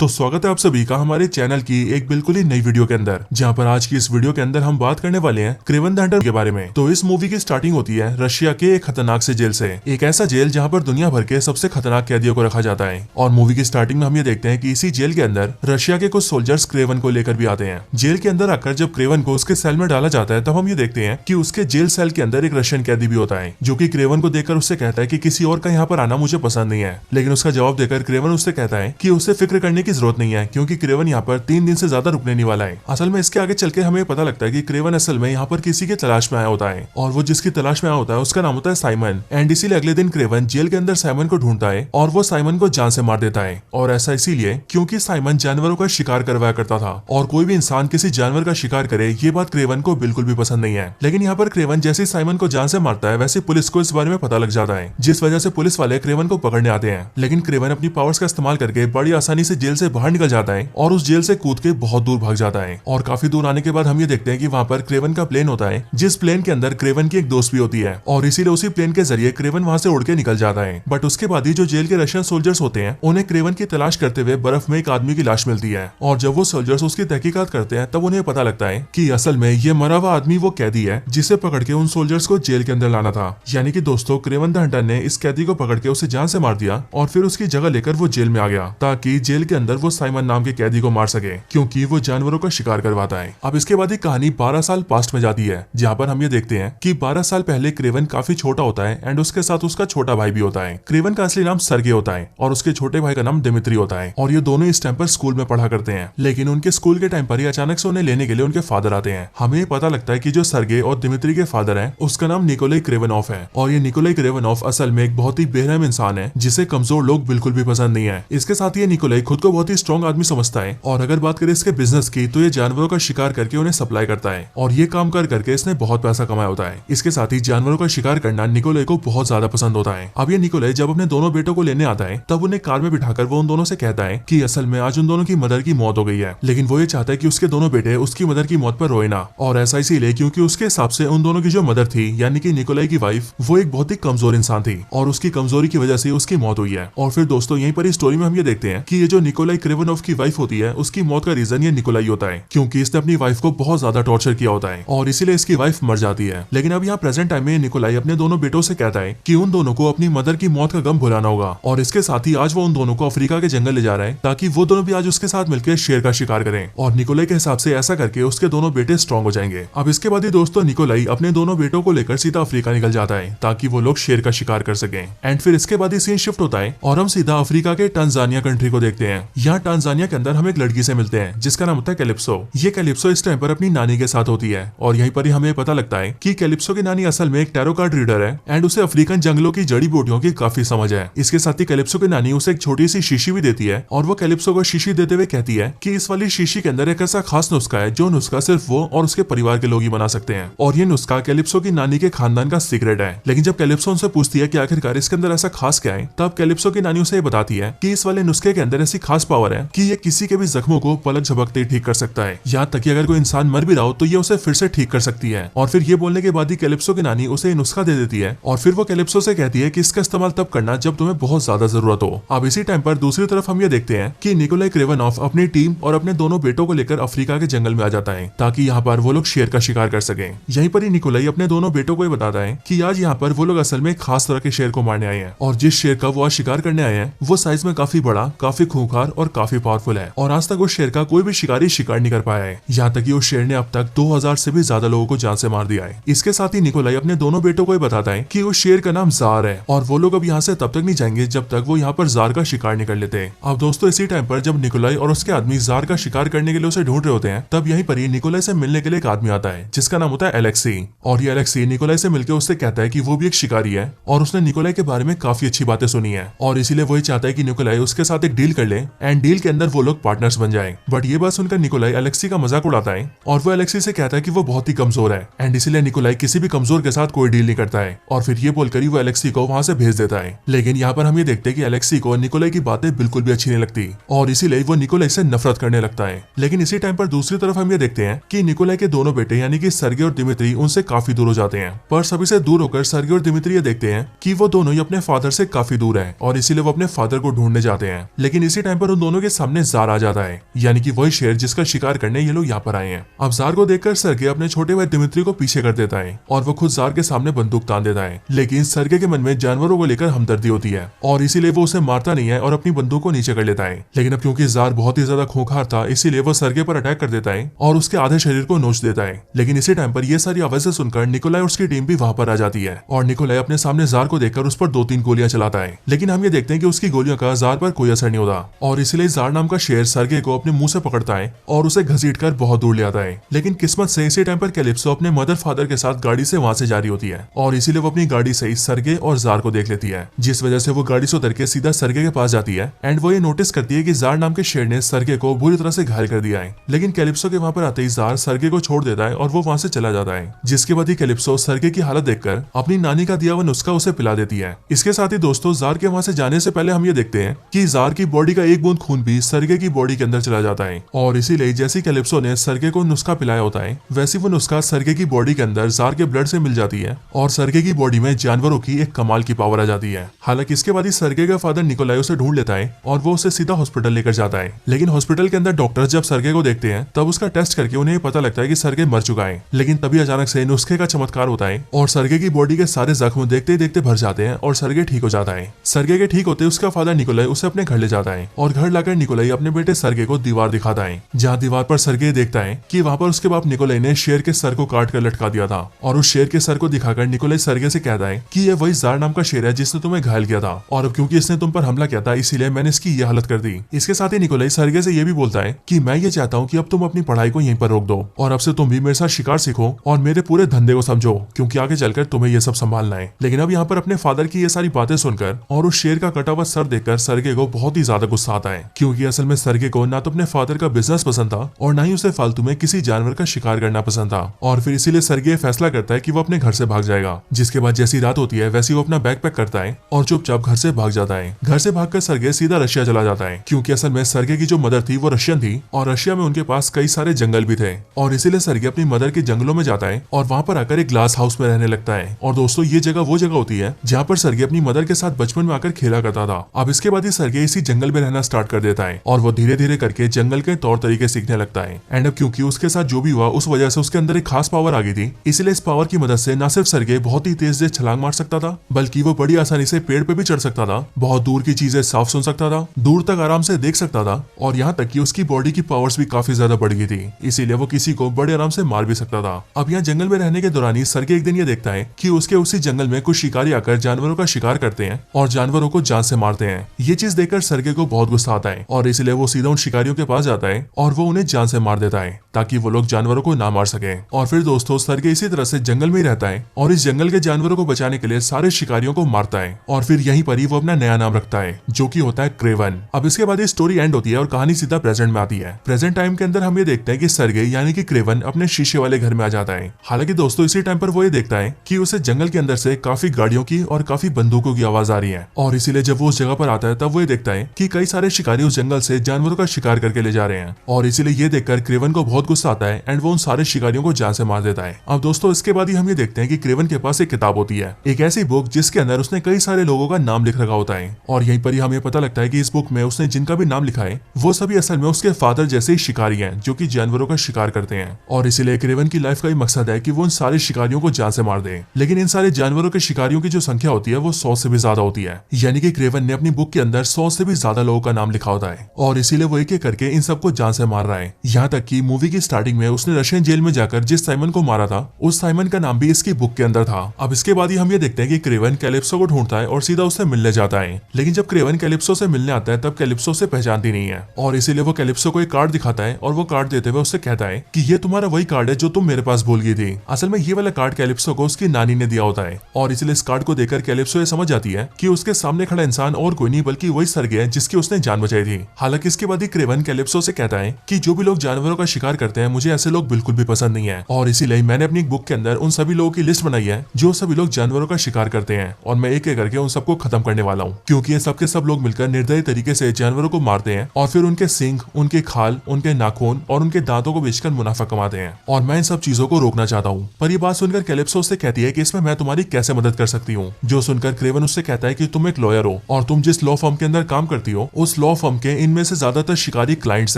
तो स्वागत है आप सभी का हमारे चैनल की एक बिल्कुल ही नई वीडियो के अंदर, जहां पर आज की इस वीडियो के अंदर हम बात करने वाले हैं क्रेवन द हंटर के बारे में। तो इस मूवी की स्टार्टिंग होती है रशिया के एक खतरनाक से जेल से, एक ऐसा जेल जहां पर दुनिया भर के सबसे खतरनाक कैदियों को रखा जाता है। और मूवी की स्टार्टिंग में हम ये देखते हैं कि इसी जेल के अंदर रशिया के कुछ सोल्जर्स क्रेवन को लेकर भी आते हैं। जेल के अंदर आकर जब क्रेवन को उसके सेल में डाला जाता है, तब हम ये देखते हैं कि उसके जेल सेल के अंदर एक रशियन कैदी भी होता है, जो कि क्रेवन को देखकर उससे कहता है कि किसी और का यहाँ पर आना मुझे पसंद नहीं है। लेकिन उसका जवाब देकर क्रेवन उससे कहता है कि उसे फिक्र करने की जरूरत नहीं है, क्योंकि क्रेवन यहाँ पर 3 दिन से ज्यादा रुकने नहीं वाला है। असल में इसके आगे चल के हमें पता लगता है कि क्रेवन असल में यहाँ पर किसी के तलाश में आया होता है, और वो जिसकी तलाश में आया होता है उसका नाम होता है साइमन। एंड इसीलिए अगले दिन क्रेवन जेल के अंदर साइमन को ढूंढता है और वो साइमन को जान से मार देता है। और ऐसा इसीलिए क्योंकि साइमन जानवरों का शिकार करवाया करता था, और कोई भी इंसान किसी जानवर का शिकार करे ये बात क्रेवन को बिल्कुल भी पसंद नहीं है। लेकिन यहाँ पर क्रेवन जैसे साइमन को जान से मारता है, वैसे पुलिस को इस बारे में पता लग जाता है, जिस वजह से पुलिस वाले क्रेवन को पकड़ने आते हैं। लेकिन क्रेवन अपनी पावर्स का इस्तेमाल करके बड़ी आसानी से जेल से बाहर निकल जाता है और उस जेल से कूद के बहुत दूर भाग जाता है। और काफी दूर आने के बाद हम ये देखते हैं कि वहाँ पर क्रेवन का प्लेन होता है, जिस प्लेन के अंदर क्रेवन की एक दोस्त भी होती है, और इसीलिए उसी प्लेन के जरिए क्रेवन वहाँ से उड़ के निकल जाता है। बट उसके बाद ही जो जेल के रशियन सोल्जर्स होते हैं, उन्हें क्रेवन की तलाश करते हुए बर्फ में एक आदमी की लाश मिलती है। और जब वो सोल्जर्स उसकी तहकीकात करते हैं, तब उन्हें पता लगता है कि असल में ये मरा हुआ आदमी वो कैदी है जिसे पकड़ के उन सोल्जर्स को जेल के अंदर लाना था। यानी कि दोस्तों, क्रेवन द हंटर ने इस कैदी को पकड़ के उसे जान से मार दिया और फिर उसकी जगह लेकर वो जेल में आ गया, ताकि जेल के अंदर वो साइमन नाम के कैदी को मार सके, क्योंकि वो जानवरों का शिकार करवाता है। अब इसके बाद एक कहानी 12 साल पास्ट में जाती है, जहाँ पर हम ये देखते हैं कि 12 साल पहले क्रेवन काफी छोटा होता है एंड उसके साथ उसका छोटा भाई भी होता है। क्रेवन का असली नाम सर्गे होता है और उसके छोटे भाई का नाम दिमित्री होता है, और ये दोनों इस टाइम पर स्कूल में पढ़ा करते हैं। लेकिन उनके स्कूल के टाइम पर ही अचानक से उन्हें लेने के लिए उनके फादर आते हैं। हमें पता लगता है कि जो सर्गे और दिमित्री के फादर है उसका नाम निकोलाई क्रेवनॉफ है, और ये निकोलाई क्रेवनॉफ असल में एक बहुत ही बेरहम इंसान है, जिसे कमजोर लोग बिल्कुल भी पसंद नहीं है। इसके साथ ये निकोलाई खुद को बहुत ही स्ट्रॉन्ग आदमी समझता है, और अगर बात करें इसके बिजनेस की, तो ये जानवरों का शिकार करके उन्हें सप्लाई करता है, और ये काम कर करके इसने बहुत पैसा कमाया होता है। इसके साथ ही जानवरों का शिकार करना निकोलाई को बहुत ज्यादा पसंद होता है। अब ये निकोलाई जब अपने दोनों बेटों को लेने आता है, तब उन्हें कार में बिठाकर वो उन दोनों से कहता है कि असल में आज उन दोनों की मदर की मौत हो गई है, लेकिन वो ये चाहता है कि उसके दोनों बेटे उसकी मदर की मौत पर रोए ना। और ऐसा इसीलिए क्योंकि उसके हिसाब से उन दोनों की जो मदर थी, यानी कि निकोलाई की वाइफ, वो एक बहुत ही कमजोर इंसान थी, और उसकी कमजोरी की वजह से उसकी मौत हुई है। और फिर दोस्तों, यहीं पर इस स्टोरी में हम ये देखते हैं कि ये जो निकोलाई क्रेवनॉफ की वाइफ होती है, उसकी मौत का रीजन ये निकोलाई होता है, क्योंकि इसने अपनी वाइफ को बहुत ज्यादा टॉर्चर किया होता है, और इसीलिए इसकी वाइफ मर जाती है। लेकिन अब यहाँ प्रेजेंट टाइम में निकोलाई अपने दोनों बेटों से कहता है कि उन दोनों को अपनी मदर की मौत का गम भुलाना होगा, और इसके साथ ही आज वो उन दोनों को अफ्रीका के जंगल ले जा रहा है, ताकि वो दोनों भी आज उसके साथ मिलकर शेर का शिकार करें। और निकोलाई के हिसाब से ऐसा करके उसके दोनों बेटे स्ट्रॉन्ग हो जाएंगे। अब इसके बाद ही दोस्तों, निकोलाई अपने दोनों बेटों को लेकर सीधा अफ्रीका निकल जाता है, ताकि वो लोग शेर का शिकार कर सकें। एंड फिर इसके बाद ही सीन शिफ्ट होता है और हम सीधा अफ्रीका के टांजानिया कंट्री को देखते हैं। यहाँ टांजानिया के अंदर हम एक लड़की से मिलते हैं जिसका नाम होता है कैलिप्सो। ये कैलिप्सो इस टाइम पर अपनी नानी के साथ होती है, और यहीं पर ही हमें पता लगता है कि कैलिप्सो की नानी असल में एक टैरो कार्ड रीडर है, एंड उसे अफ्रीकन जंगलों की जड़ी बूटियों की काफी समझ है। इसके साथ ही कैलिप्सो की नानी उसे एक छोटी सी शीशी भी देती है, और वो कैलिप्सो को शीशी देते हुए कहती है कि इस वाली शीशी के अंदर एक ऐसा खास नुस्खा है, जो नुस्खा सिर्फ वो और उसके परिवार के लोग ही बना सकते हैं, और ये नुस्खा कैलिप्सो की नानी के खानदान का सीक्रेट है। लेकिन जब कैलिप्सो उनसे पूछती है कि आखिरकार इसके अंदर ऐसा खास क्या है, तब कैलिप्सो की नानी उसे ये बताती है कि इस वाले नुस्खे के अंदर ऐसी खास पावर है कि ये किसी के भी जख्मों को पलक झपकते ठीक कर सकता है। यहाँ तक कि अगर कोई इंसान मर भी रहा हो तो ये उसे फिर से ठीक कर सकती है। और फिर ये बोलने के बाद ही कैलिप्सो की नानी उसे नुस्खा दे देती है, और फिर वो कैलिप्सो से कहती है कि इसका इस्तेमाल तब करना जब तुम्हें बहुत ज्यादा जरूरत हो। अब इसी टाइम पर दूसरी तरफ हम ये देखते हैं कि निकोलाई क्रेवनॉफ अपनी टीम और अपने दोनों बेटों को लेकर अफ्रीका के जंगल में आ जाता है, ताकि यहाँ पर वो लोग शेर का शिकार कर सके। यहीं पर ही निकोलाई अपने दोनों बेटों को बताता है कि आज यहाँ पर वो लोग असल में खास तरह के शेर को मारने आए हैं, और जिस शेर का वो आज शिकार करने आए हैं वो साइज में काफी बड़ा, काफी खूंखार और काफी पावरफुल है, और आज तक उस शेर का कोई भी शिकारी शिकार नहीं कर पाया है। यहाँ तक कि उस शेर ने अब तक 2000 से भी ज्यादा लोगों को जान से मार दिया है। इसके साथ ही निकोलाई अपने दोनों बेटों को बताता है कि उस शेर का नाम जार है, और वो लोग अब यहाँ से तब तक नहीं जाएंगे जब तक वो यहाँ पर जार का शिकार नहीं कर लेते। अब दोस्तों, इसी टाइम पर जब निकोलाई और उसके आदमी जार का शिकार करने के लिए उसे ढूंढ रहे होते हैं, तब यहीं पर ही निकोलाई से मिलने के लिए एक आदमी आता है जिसका नाम होता है एलेक्सी। और ये एलेक्सी निकोलाई से मिलकर उससे कहता है कि वो भी एक शिकारी है, और उसने निकोलाई के बारे में काफी अच्छी बातें सुनी है, और इसीलिए वही चाहता है कि निकोलाई उसके साथ एक डील कर ले, एंड डील के अंदर वो लोग पार्टनर्स बन जाए। बट ये बात सुनकर निकोलाई एलेक्सी का मजाक उड़ाता है, और वो एलेक्सी से कहता है कि वो बहुत ही कमजोर है, एंड इसीलिए निकोलाई किसी भी कमजोर के साथ कोई डील नहीं करता है, और फिर ये बोलकर ही वो एलेक्सी को वहां से भेज देता है। लेकिन यहाँ पर हम ये देखते हैं कि एलेक्सी को निकोलाई की बातें बिल्कुल भी अच्छी नहीं लगती, और इसीलिए वो निकोलाई से नफरत करने लगता है। लेकिन इसी टाइम पर दूसरी तरफ हम ये देखते हैं कि निकोलाई के दोनों बेटे यानी कि सर्गे और दिमित्री उनसे काफी दूर हो जाते हैं। पर सभी से दूर होकर सर्गे और दिमित्री ये देखते हैं कि वो दोनों ही अपने फादर से काफी दूर हैं, और इसीलिए वो अपने फादर को ढूंढने जाते हैं। लेकिन इसी टाइम पर पर उन दोनों के सामने जार आ जाता है, यानी कि वही शेर जिसका शिकार करने ये लोग यहाँ पर आए हैं। अब जार को देखकर सर्गे अपने छोटे भाई दिमित्री को पीछे कर देता है और वो खुद जार के सामने बंदूक तान देता है। लेकिन सर्गे के मन में जानवरों को लेकर हमदर्दी होती है और इसीलिए वो उसे मारता नहीं है और अपनी बंदूक को नीचे कर लेता है। लेकिन अब क्योंकि जार बहुत ही ज्यादा खूंखार था, इसीलिए वो सर्गे पर अटैक कर देता है और उसके आधे शरीर को नोच देता है। लेकिन इसी टाइम पर ये सारी आवाजें सुनकर निकोलाई और उसकी टीम भी वहां पर आ जाती है और निकोलाई अपने सामने जार को देखकर उस पर 2-3 गोलियां चलाता है। लेकिन हम ये देखते हैं कि उसकी गोलियों का जार पर कोई असर नहीं होता और इसलिए जार नाम का शेर सर्गे को अपने मुंह से पकड़ता है और उसे घसीटकर बहुत दूर ले आता है। लेकिन किस्मत से इसी टाइम पर कैलिप्सो अपने मदर फादर के साथ गाड़ी से वहां से जा रही होती है और इसीलिए वो अपनी गाड़ी से ही सर्गे और जार को देख लेती है, जिस वजह से वो गाड़ी से उतर के सीधा सर्गे के पास जाती है एंड वो ये नोटिस करती है कि जार नाम के शेर ने सर्गे को बुरी तरह से घायल कर दिया है। लेकिन कैलिप्सो के वहां पर आते ही जार सर्गे को छोड़ देता है और वो वहां से चला जाता है, जिसके बाद ही कैलिप्सो सर्गे की हालत देखकर अपनी नानी का दिया हुआ नुस्खा उसे पिला देती है। इसके साथ ही दोस्तों जार के वहां से जाने से पहले हम ये देखते हैं कि जार की बॉडी का एक बूंद खून भी सर्गे की बॉडी के अंदर चला जाता है और इसीलिए जैसे कैलिप्सो ने सर्गे को नुस्खा पिलाया होता है, वैसे वो नुस्खा सर्गे की बॉडी के अंदर जार के ब्लड से मिल जाती है और सर्गे की बॉडी में जानवरों की एक कमाल की पावर आ जाती है। हालांकि इसके बाद ही सर्गे का फादर निकोलाई उसे ढूंढ लेता है और वो उसे सीधा हॉस्पिटल लेकर जाता है। लेकिन हॉस्पिटल के अंदर डॉक्टर्स जब सर्गे को देखते हैं तब उसका टेस्ट करके उन्हें पता लगता है कि सर्गे मर चुका है। लेकिन तभी अचानक से नुस्खे का चमत्कार होता है और सर्गे की बॉडी के सारे जख्म देखते ही देखते भर जाते हैं और सर्गे ठीक हो जाता है। सर्गे के ठीक होते उसका फादर निकोलाई उसे अपने घर ले जाता है और घर लाकर निकोलाई अपने बेटे सर्गे को दीवार दिखाता है, जहाँ दीवार पर सर्गे देखता है कि वहाँ पर उसके बाप निकोलाई ने शेर के सर को काट कर लटका दिया था और उस शेर के सर को दिखाकर निकोलाई सर्गे से कहता है कि ये वही जार नाम का शेर है जिसने तुम्हें घायल किया था और अब क्योंकि इसने तुम पर हमला किया था इसीलिए मैंने इसकी ये हालत कर दी। इसके साथ ही निकोलाई सर्गे से ये भी बोलता है कि मैं ये चाहता हूँ कि अब तुम अपनी पढ़ाई को यहीं पर रोक दो और अब से तुम भी मेरे साथ शिकार सीखो और मेरे पूरे धंधे को समझो, क्योंकि आगे चलकर तुम्हें ये सब संभालना है। लेकिन अब यहाँ पर अपने फादर की ये सारी बातें सुनकर और उस शेर का कटा हुआ सर देखकर सर्गे को बहुत ही ज्यादा गुस्सा आता है, क्योंकि असल में सर्गे को ना तो अपने फादर का बिजनेस पसंद था और ना ही उसे फालतू में किसी जानवर का शिकार करना पसंद था। और फिर इसीलिए सर्गे फैसला करता है कि वो अपने घर से भाग जाएगा। जिसके बाद जैसी रात होती है वैसे वो अपना बैग पैक करता है और चुपचाप घर से भाग जाता है। घर से भागकर सर्गे सीधा रशिया चला जाता है, क्योंकि असल में सर्गे की जो मदर थी वो रशियन थी और रशिया में उनके पास कई सारे जंगल भी थे और इसीलिए सर्गे अपनी मदर के जंगलों में जाता है और वहाँ पर आकर एक ग्लास हाउस में रहने लगता है। और दोस्तों ये जगह वो जगह होती है जहाँ पर सर्गे अपनी मदर के साथ बचपन में आकर खेला करता था। अब इसके बाद ही सर्गे इसी जंगल में रहना स्टार्ट कर देता है और वो धीरे धीरे करके जंगल के तौर तरीके सीखने लगता है। एंड अब क्योंकि उसके साथ जो भी हुआ उस वजह से उसके अंदर एक खास पावर आ गई थी, इसलिए इस पावर की मदद से न सिर्फ सर्गे बहुत ही तेज छलांग मार सकता था, बल्कि वो बड़ी आसानी से पेड़ पे भी चढ़ सकता था, बहुत दूर की चीजें साफ सुन सकता था, दूर तक आराम से देख सकता था और यहाँ तक कि उसकी बॉडी की पावर्स भी काफी ज्यादा बढ़ गई थी, इसीलिए वो किसी को बड़े आराम से मार भी सकता था। अब यहाँ जंगल में रहने के दौरान ही सर्गे एक दिन ये देखता है कि उसके उसी जंगल में कुछ शिकारी आकर जानवरों का शिकार करते हैं और जानवरों को जान से मारते हैं। ये चीज देखकर सर्गे को बहुत गुस्सा आता है और इसलिए वो सीधा उन शिकारियों के पास जाता है और वो उन्हें जान से मार देता है ताकि वो लोग जानवरों को ना मार सके। और फिर दोस्तों सर्गे इसी तरह से जंगल में ही रहता है और इस जंगल के जानवरों को बचाने के लिए सारे शिकारियों को मारता है और फिर यहीं पर ही वो अपना नया नाम रखता है जो कि होता है क्रेवन। अब इसके बाद ये स्टोरी एंड होती है और कहानी सीधा प्रेजेंट में आती है। प्रेजेंट टाइम के अंदर हम ये देखते हैं कि सर्गे यानी कि क्रेवन अपने शीशे वाले घर में आ जाता है। हालांकि दोस्तों इसी टाइम पर वो ये देखता है कि उसे जंगल के अंदर से काफी गाड़ियों की और काफी बंदूकों की आवाज आ रही है और इसीलिए जब वो उस जगह पर आता है तब वो ये देखता है कि कई सारे शिकारी उस जंगल से जानवरों का शिकार करके ले जा रहे हैं और इसीलिए ये देखकर क्रेवन को बहुत गुस्सा आता है एंड वो उन सारे शिकारियों को जान से मार देता है। अब दोस्तों इसके बाद ही हम ये देखते हैं कि क्रेवन के पास एक किताब होती है, एक ऐसी बुक जिसके अंदर उसने कई सारे लोगों का नाम लिख रखा होता है और यहीं पर ही हमें पता लगता है कि इस बुक में उसने जिनका भी नाम लिखा है वो सभी असल में उसके फादर जैसे ही शिकारी हैं जो कि जानवरों का शिकार करते हैं और इसीलिए क्रेवन की लाइफ का ही मकसद है कि वो उन सारे शिकारियों को जान से मार दे। लेकिन इन सारे जानवरों के शिकारियों की जो संख्या होती है वो 100 से भी ज्यादा होती है, यानी कि क्रेवन ने अपनी बुक के अंदर 100 से भी ज्यादा लोगों का नाम लिखा होता है और इसीलिए वो एक एक करके इन सबको जान से मार रहा है। यहाँ तक कि मूवी की स्टार्टिंग में उसने रशियन जेल में जाकर जिस साइमन को मारा था उस साइमन का नाम भी इसकी बुक के अंदर था। अब इसके बाद ही हम ये देखते हैं कि क्रेवन कैलिप्सो को ढूंढता है और सीधा उससे मिलने जाता है। लेकिन जब क्रेवन कैलिप्सो से मिलने आता है तब कैलिप्सो से पहचानती नहीं है और इसीलिए वो कैलिप्सो को एक कार्ड दिखाता है और वो कार्ड देते हुए उससे कहता है कि ये तुम्हारा वही कार्ड है जो तुम मेरे पास भूल गई थी। असल में ये वाला कार्ड कैलिप्सो को उसकी नानी ने दिया होता है और इसलिए इस कार्ड को देखकर कैलिप्सो ये समझ जाती है कि उसके सामने खड़ा इंसान और कोई नहीं बल्कि वही सर्गे है जिसकी उसने जान बचाई थी। हालांकि इसके बाद ही क्रेवन कैलिप्सो से कहता है कि जो भी लोग जानवरों का शिकार करते हैं मुझे ऐसे लोग बिल्कुल भी पसंद नहीं है और इसीलिए मैंने अपनी बुक के अंदर उन सभी लोगों की लिस्ट बनाई है जो सभी लोग जानवरों का शिकार करते हैं और मैं एक एक करके उन सबको खत्म करने वाला हूँ, क्योंकि ये सबके सब लोग मिलकर निर्दयी तरीके से जानवरों को मारते हैं और फिर उनके सींग, उनके खाल, उनके नाखून और उनके दांतों को बेचकर मुनाफा कमाते हैं और मैं इन सब चीजों को रोकना चाहता हूँ। पर ये बात सुनकर कैलिप्सो उससे कहती है कि इसमें मैं तुम्हारी कैसे मदद कर सकती हूँ। जो सुनकर क्रेवन उससे कहता है कि तुम एक लॉयर हो और तुम जिस लॉ फर्म के अंदर काम करती हो उस लॉ फर्म के इनमें से ज्यादातर शिकारी क्लाइंट्स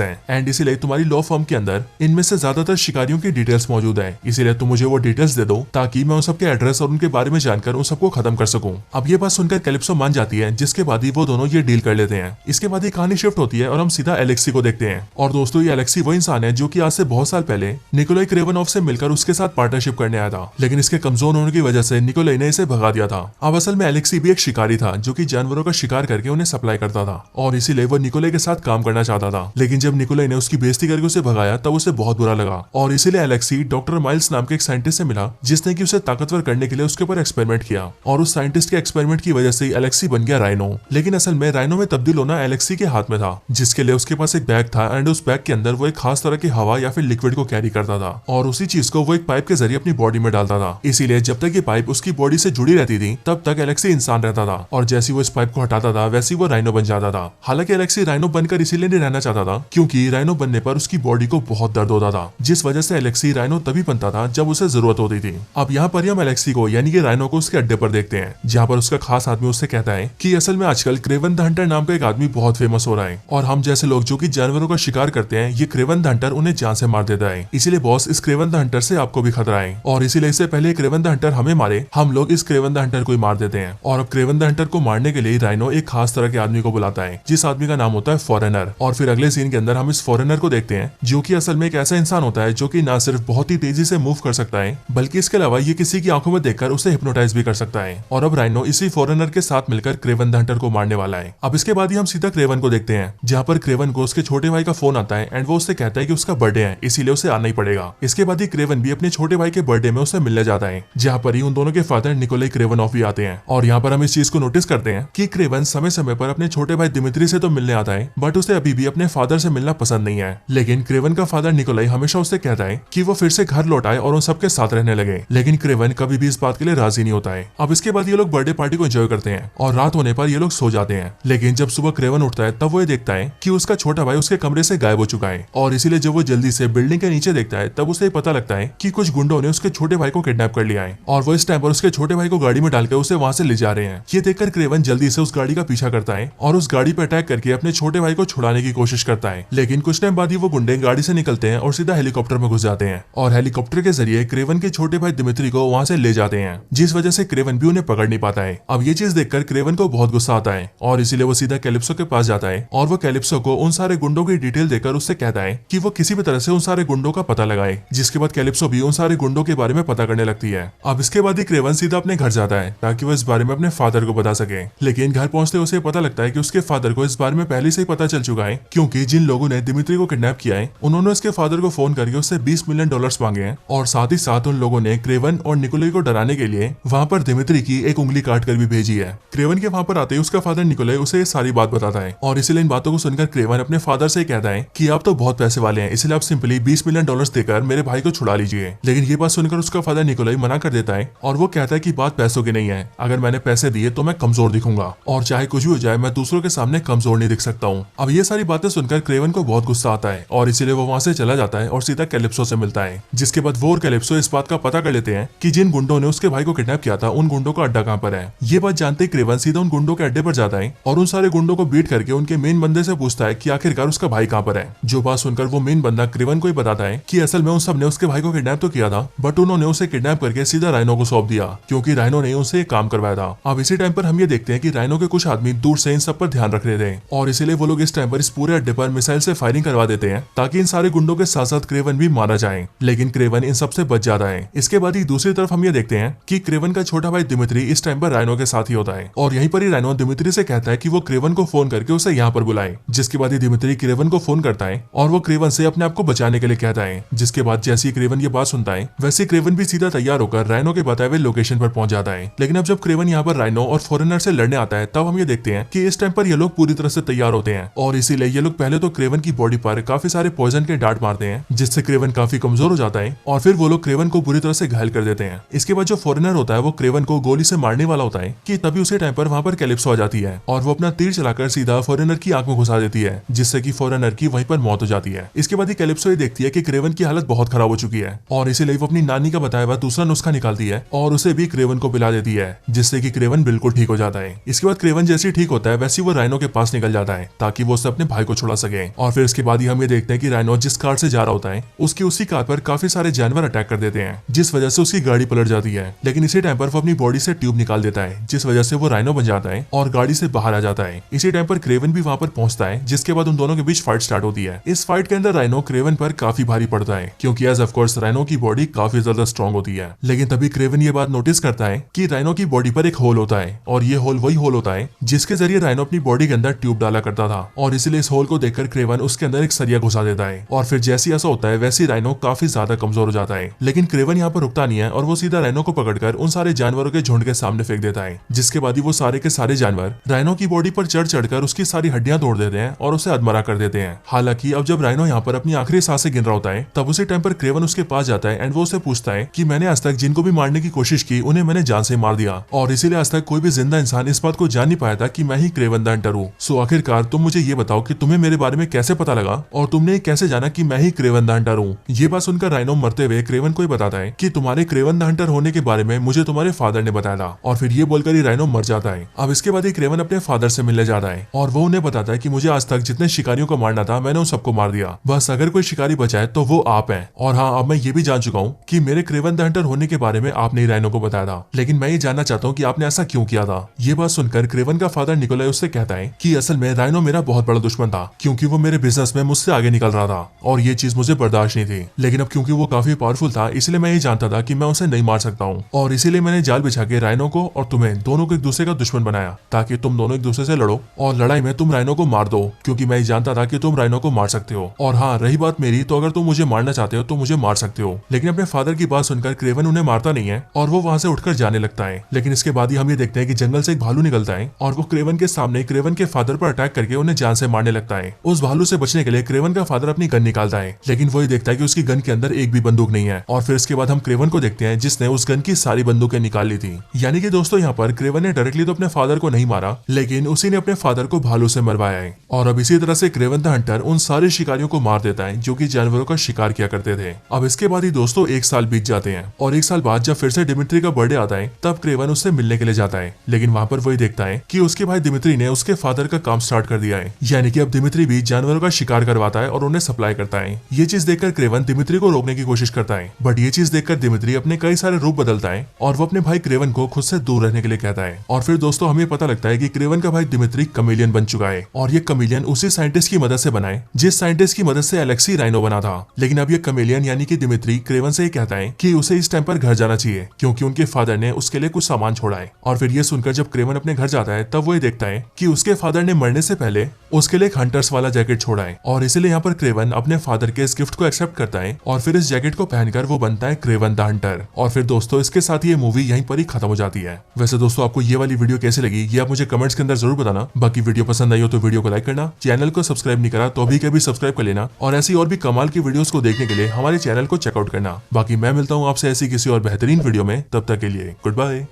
हैं एंड इसीलिए तुम्हारी लॉ फर्म के अंदर इनमें से ज्यादातर शिकारियों की डिटेल्स मौजूद है। इसीलिए तुम मुझे वो डिटेल्स दे दो ताकि मैं उन सबके एड्रेस और उनके बारे में जानकर उन सबको खत्म कर सकूं। अब ये बात सुनकर कैलिप्सो मान जाती है, जिसके बाद ही वो दोनों ये डील कर लेते हैं। इसके बाद ही कहानी शिफ्ट होती है और हम सीधा एलेक्सी को देखते हैं। और दोस्तों, ये एलेक्सी वो इंसान है जो कि आज से बहुत साल पहले निकोलाई क्रेवनोव से मिलकर उसके साथ पार्टनरशिप करने आया था, लेकिन इसके कमजोर होने की वजह से निकोलाई ने इसे भगा दिया था। अब असल में एलेक्सी भी एक शिकारी था जो कि जानवरों का शिकार करके उन्हें सप्लाई करता था और इसीलिए वो निकोलाई के साथ काम करना चाहता था। लेकिन जब निकोलाई ने उसकी बेइज्जती करके उसे भगाया तब उसे बहुत बुरा लगा और इसीलिए एलेक्सी डॉक्टर माइल्स नाम के एक साइंटिस्ट से मिला जिसने कि उसे ताकतवर करने के लिए उसके ऊपर एक्सपेरिमेंट किया। और उस साइंटिस्ट के एक्सपेरिमेंट की वजह से एलेक्सी बन गया राइनो। लेकिन असल में राइनो में तब्दील होना एलेक्सी के हाथ में था, जिसके लिए उसके पास एक बैग था एंड उस बैग के अंदर वो एक खास तरह की हवा या फिर लिक्विड को कैरी करता था और उसी चीज को वो एक पाइप के जरिए अपनी बॉडी में डालता था। इसीलिए जब तक ये पाइप उसकी बॉडी से जुड़ी रहती थी तब तक एलेक्सी इंसान रहता था और जैसे वो इस पाइप को हटाता था वैसे वो राइनो बन जाता था। हालांकि एलेक्सी राइनो बनकर इसीलिए नहीं रहना चाहता था क्योंकि राइनो बनने पर उसकी बॉडी को बहुत दर्द होता था, जिस वजह से एलेक्सी राइनो तभी बनता था जब उसे जरूरत होती थी। अब यहाँ पर हम एलेक्सी को यानी कि राइनो को उसके अड्डे पर देखते हैं, जहाँ पर उसका खास आदमी उससे कहता है कि असल में आजकल क्रेवन द हंटर नाम का एक आदमी बहुत फेमस हो रहा है और हम जैसे लोग जो कि जानवरों का शिकार करते हैं ये क्रेवन द हंटर उन्हें जान से मार देता है। इसीलिए बॉस, इस क्रेवन द हंटर से आपको भी खतरा है और इसीलिए इससे पहले क्रेवन द हंटर हमें मारे हम लोग इस क्रेवन द हंटर को ही मार देते हैं। और अब क्रेवन द हंटर को मारने के लिए राइनो एक खास तरह के आदमी को बुलाता है, जिस आदमी का नाम होता है फॉरेनर। और फिर अगले सीन के अंदर हम इस फॉरेनर को देखते हैं जो कि असल में एक ऐसा इंसान होता है जो कि ना सिर्फ बहुत ही तेजी से मूव कर सकता है बल्कि इसके अलावा ये किसी की आंखों में देखकर उसे हिप्नोटाइज भी कर सकता है। और अब राइनो इसी फॉरेनर के साथ मिलकर क्रेवन द हंटर को मारने वाला है। अब इसके बाद ही हम सीधा क्रेवन को देखते हैं, जहाँ पर क्रेवन को उसके छोटे भाई का फोन आता है एंड वो उससे कहता है कि उसका बर्थडे है इसीलिए उसे आना ही पड़ेगा। इसके बाद ही क्रेवन भी अपने छोटे भाई के बर्थडे में उसे मिलने जाता है, जहाँ पर ही उन दोनों के फादर निकोलाई क्रेवनोव भी आते हैं। और यहाँ पर हम इस चीज को नोटिस करते हैं कि क्रेवन समय समय पर अपने छोटे भाई दिमित्री से तो मिलने आता है बट उसे अभी भी अपने फादर से मिलना पसंद नहीं है। लेकिन क्रेवन का फादर निकोलाई हमेशा उससे कहता है कि वो फिर से घर लौट आए और उन सबके साथ रहने लगे, लेकिन क्रेवन कभी भी इस बात के लिए राजी नहीं होता है। अब इसके बाद ये लोग बर्थडे पार्टी को एंजॉय करते हैं और रात होने पर ये लोग सो जाते हैं। लेकिन जब सुबह क्रेवन उठता है तब वो ये देखता है कि उसका छोटा भाई उसके कमरे से गायब हो चुका है और इसीलिए जब वो जल्दी से बिल्डिंग के नीचे देखता है तब उसे पता लगता है कि कुछ गुंडों ने उसके छोटे भाई को किडनैप कर लिया है और वो इस टाइम पर उसके छोटे भाई को गाड़ी में डालकर उसे वहां से ले जा रहे हैं। ये देखकर क्रेवन जल्दी से उस गाड़ी का पीछा करता है और उस गाड़ी पर अटैक करके अपने छोटे भाई को छुड़ाने की कोशिश करता है। लेकिन कुछ टाइम बाद ही वो गुंडे गाड़ी से निकलते हैं और सीधा हेलीकॉप्टर में घुस जाते हैं और हेलीकॉप्टर के जरिए क्रेवन के छोटे भाई दिमित्री को वहां से ले जाते हैं, जिस वजह से क्रेवन भी उन्हें पकड़ नहीं पाता है। अब ये चीज देखकर क्रेवन को बहुत गुस्सा आता है और इसीलिए वो सीधा कैलिप्सो के पास जाता है और वो कैलिप्सो को उन सारे गुंडों की डिटेल देकर उससे कहता है कि वो किसी भी तरह से उन सारे गुंडों का पता लगाए, जिसके बाद कैलिप्सो भी उन सारे गुंडों के बारे में पता करने लगती है। अब इसके बाद ही क्रेवन सीधा अपने घर जाता है ताकि वो इस बारे में अपने फादर को बता सके, लेकिन घर पहुंचते उसे पता लगता है कि उसके फादर को इस बारे में पहले से ही पता चल चुका है क्योंकि जिन लोगों ने दिमित्री को किडनैप किया है उन्होंने उसके फादर को फोन करके उससे $20 मिलियन मांगे हैं और साथ ही साथ उन लोगों ने क्रेवन और निकोलाई को डराने के लिए वहां पर दिमित्री की एक उंगली काट कर भी भेजी है। क्रेवन के वहां पर आते ही उसका फादर निकोलाई उसे ये सारी बात बताता है और इसीलिए इन बातों को सुनकर क्रेवन अपने फादर से कहता है कि आप तो बहुत पैसे वाले हैं इसलिए आप सिंपली $20 मिलियन देकर मेरे भाई को छुड़ा लीजिए। लेकिन ये बात सुनकर उसका फादर निकोलाई मना कर देता है और वो कहता है कि बात पैसों की नहीं है, अगर मैंने पैसे दिए तो मैं कमजोर दिखूंगा और चाहे कुछ भी हो जाए मैं दूसरों के सामने कमजोर नहीं दिख सकता हूँ। अब ये सारी बातें सुनकर क्रेवन को बहुत गुस्सा आता है और इसीलिए वो वहां से चला जाता है और सीधा कैलिप्सो से मिलता है, जिसके बाद वो और कैलिप्सो इस बात का पता कर लेते हैं कि जिन गुंडों ने उसके भाई को किडनैप किया था उन गुंडों का अड्डा कहाँ पर है। ये बात जानते ही क्रेवन सीधा उन गुंडों के अड्डे पर जाता है और उन सारे गुंडों को बीट करके उनके मेन बंदे से पूछता है कि आखिरकार उसका भाई कहाँ पर है। जो बात सुनकर वो मेन बंदा क्रेवन को ही बताता है कि असल में उन सब ने उसके भाई को किडनैप तो किया था बट उन्होंने उसे किडनैप करके सीधा राइनो को सौंप दिया क्योंकि राइनो ने उनसे काम करवाया था। अब इसी टाइम पर हम ये देखते हैं कि राइनो के कुछ आदमी दूर से इन सब पर ध्यान रख रहे थे और इसीलिए वो लोग इस टाइम पर इस पूरे अड्डे पर मिसाइल से फायरिंग करवा देते हैं ताकि इन सारे गुंडों के साथ साथ क्रेवन भी मारा जाए, लेकिन क्रेवन इन सबसे बच जाता है। इसके बाद ही दूसरी तरफ हम ये देखते हैं कि क्रेवन का छोटा भाई दिमित्री इस टाइम पर राइनो के साथ ही होता है और यहीं पर ही राइनो दिमित्री से कहता है कि वो क्रेवन को फोन करके उसे यहाँ पर बुलाए, जिसके बाद ही दिमित्री क्रेवन को फोन करता है और वो क्रेवन से अपने आप को बचाने के लिए कहता है। जिसके बाद जैसे ही क्रेवन ये बात सुनता है वैसे क्रेवन भी सीधा तैयार होकर राइनो के बताए हुए लोकेशन पर पहुंच जाता है। लेकिन अब जब क्रेवन यहाँ पर राइनो और फॉरेनर से लड़ने आता है तब हम ये देखते हैं कि इस टाइम पर ये लोग पूरी तरह से तैयार होते हैं और इसीलिए ये लोग पहले तो क्रेवन की बॉडी पर काफी सारे पॉइजन के डार्ट मारते हैं, जिससे क्रेवन काफी कमजोर हो जाता है और फिर वो लोग क्रेवन को बुरी तरह से घायल कर देते हैं। इसके बाद जो फॉरेनर होता है वो क्रेवन को गोली से मारने वाला होता है कि तभी उसी टाइम पर वहां पर कैलिप्सो आ जाती है और वो अपना तीर चलाकर सीधा फॉरेनर की आंख में घुसा देती है, जिससे कि फॉरेनर की वहीं पर मौत हो जाती है। इसके बाद ही कैलिप्सो ये देखती है कि क्रेवन की हालत बहुत खराब हो चुकी है और इसीलिए वो अपनी नानी का बताया हुआ दूसरा नुस्खा निकालती है और उसे भी क्रेवन को पिला देती है, जिससे कि क्रेवन बिल्कुल ठीक हो जाता है। इसके बाद क्रेवन जैसे ठीक होता है वैसे वो राइनो के पास पास निकल जाता है ताकि वो उससे अपने भाई को छुड़ा सके। और फिर इसके बाद ही हम ये देखते हैं कि राइनो जिस कार से जा रहा होता है उसकी उसी कार पर काफी सारे जानवर अटैक कर देते हैं, जिस वजह से उसकी गाड़ी पलट जाती है। लेकिन इसी टाइम पर वो अपनी बॉडी से ट्यूब निकाल देता है, जिस वजह से वो राइनो बन जाता है और गाड़ी से बाहर आ जाता है। इसी टाइम पर क्रेवन भी वहां पर पहुंचता है, जिसके बाद उन दोनों के बीच फाइट स्टार्ट होती है। इस फाइट के अंदर राइनो क्रेवन पर काफी भारी पड़ता है, क्योंकि एज ऑफ कोर्स राइनो की बॉडी काफी ज्यादा स्ट्रॉन्ग होती है। लेकिन तभी क्रेवन ये बात नोटिस करता है कि राइनो की बॉडी पर एक होल होता है, और ये होल वही होल होता है जिसके जरिए राइनो अपनी बॉडी के अंदर ट्यूब डाला करता था। और इसलिए इस होल को देखकर क्रेवन उसके अंदर एक सरिया घुसा देता है, और फिर जैसे ऐसा होता है वैसे राइनो काफी ज्यादा कमजोर हो जाता है। लेकिन क्रेवन यहाँ पर रुकता नहीं है और वो सीधा राइनो को पकड़कर उन सारे जानवरों के झुंड के सामने फेंक देता है, जिसके बाद ही वो सारे के सारे जानवर राइनो की बॉडी पर चढ़ चढ़कर उसकी सारी हड्डियां तोड़ देते हैं और उसे अधमरा कर देते हैं। हालांकि अब जब राइनो यहाँ पर अपनी आखिरी सांसें गिन रहा होता है तब उसी टाइम पर क्रेवन उसके पास जाता है एंड वो उसे पूछता है कि मैंने आज तक जिनको भी मारने की कोशिश की उन्हें मैंने जान से मार दिया, और इसीलिए आज तक कोई भी जिंदा इंसान इस बात को जान नहीं पाया था कि मैं ही क्रेवन द हंटर हूँ। सो आखिरकार तुम मुझे ये बताओ कि तुम्हें मेरे बारे में कैसे पता लगा और तुमने कैसे जाना कि मैं ही क्रेवन द हंटर हूँ। ये बात सुनकर राइनो मरते हुए क्रेवन को बताता है कि तुम्हारे क्रेवन द हंटर होने के बारे में मुझे तुम्हारे फादर ने बताया था, और फिर ये बोलकर ही राइनो मर जाता है। अब इसके बाद ही क्रेवन अपने फादर से मिलने जाता है और वो उन्हें बताता है कि मुझे आज तक जितने शिकारियों को मारना था मैंने उन सबको मार दिया, बस अगर कोई शिकारी बचा है तो वो आप हैं। और हाँ, अब मैं ये भी जान चुका हूँ कि मेरे क्रेवन द हंटर होने के बारे में आपने ही राइनो को बताया था, लेकिन मैं ये जानना चाहता हूँ कि आपने ऐसा क्यों किया था। ये बात सुनकर क्रेवन का फादर निकोलाई उससे कहता है कि असल में राइनो मेरा बहुत बड़ा दुश्मन था, क्योंकि वो मेरे बिजनेस में मुझसे आगे निकल रहा था और ये चीज मुझे बर्दाश्त नहीं थी। लेकिन अब क्योंकि वो काफी पावरफुल था इसलिए मैं ये जानता था कि मैं उसे नहीं मार सकता हूँ, और इसीलिए मैंने जाल बिछा के राइनो को और तुम्हें दोनों को एक दूसरे का दुश्मन बनाया ताकि तुम दोनों एक दूसरे से लड़ो और लड़ाई में तुम राइनो को मार दो, क्योंकि मैं जानता था कि तुम राइनो को मार सकते हो। और हाँ, रही बात मेरी, तो अगर तुम मुझे मारना चाहते हो तो मुझे मार सकते हो। लेकिन अपने फादर की बात सुनकर क्रेवन उन्हें मारता नहीं है और वो वहां से उठकर जाने लगता है। लेकिन इसके बाद ही हम ये देखते हैं कि जंगल से एक भालू निकलता है और वो क्रेवन के सामने क्रेवन के फादर पर अटैक करके उन्हें जान से मारने लगता है। उस भालू से बचने के लिए क्रेवन का फादर अपनी गन निकालता है, लेकिन वो ये देखता है कि उसकी गन के अंदर एक भी बंदूक नहीं है। और फिर इसके बाद हम क्रेवन को देखते हैं जिसने उस गन की सारी बंदूकें निकाल ली थी। यानी कि दोस्तों यहाँ पर क्रेवन ने डायरेक्टली तो अपने फादर को नहीं मारा, लेकिन उसी ने अपने फादर को भालू से मरवाया है। और अब इसी तरह से क्रेवन द हंटर उन सारे शिकारियों को मार देता है जो कि जानवरों का शिकार किया करते थे। अब इसके बाद ही दोस्तों 1 साल बीत जाते हैं, और 1 साल बाद जब फिर से डिमित्री का बर्थडे आता है तब क्रेवन उससे मिलने के लिए जाता है। लेकिन वहां पर वही देखता है कि उसके भाई दिमित्री ने उसके फादर का काम स्टार्ट कर दिया है, यानी कि अब दिमित्री भी जानवरों का शिकार करवाता है और उन्हें सप्लाई करता है। ये चीज देखकर क्रेवन दिमित्री को रोकने की कोशिश करता है, बट ये चीज देखकर दिमित्री अपने कई सारे रूप बदलता है और वो अपने भाई क्रेवन को खुद से दूर रहने के लिए कहता है। और फिर दोस्तों हमें पता लगता है कि क्रेवन का भाई दिमित्री कमेलियन बन चुका है, और ये कमेलियन उसी साइंटिस्ट की मदद से बना है जिस साइंटिस्ट की मदद से एलेक्सी राइनो बना था। लेकिन अब ये कमेलियन यानी कि दिमित्री क्रेवन से ये कहता है कि उसे इस टाइम पर घर जाना चाहिए, क्योंकि उनके फादर ने उसके लिए कुछ सामान छोड़ा है। और फिर ये सुनकर जब क्रेवन अपने घर जाता है तब वो ये देखता है कि उसके फादर ने मरने से पहले उसके लिए एक हंटर्स वाला जैकेट छोड़ा है, और इसलिए यहाँ पर क्रेवन अपने फादर के इस गिफ्ट को एक्सेप्ट करता है और फिर इस जैकेट को पहनकर वो बनता है क्रेवन द हंटर। और फिर दोस्तों इसके साथ ये मूवी यहीं पर ही खत्म हो जाती है। वैसे दोस्तों आपको ये वाली वीडियो कैसी लगी ये आप मुझे कमेंट्स के अंदर जरूर बताना। बाकी वीडियो पसंद आई हो तो वीडियो को लाइक करना, चैनल को सब्सक्राइब नहीं करा तो अभी के भी सब्सक्राइब कर लेना, और ऐसी और भी कमाल की वीडियोस को देखने के लिए हमारे चैनल को चेकआउट करना। बाकी मैं मिलता हूँ आपसे ऐसी किसी और बेहतरीन वीडियो में, तब तक के लिए गुड बाय।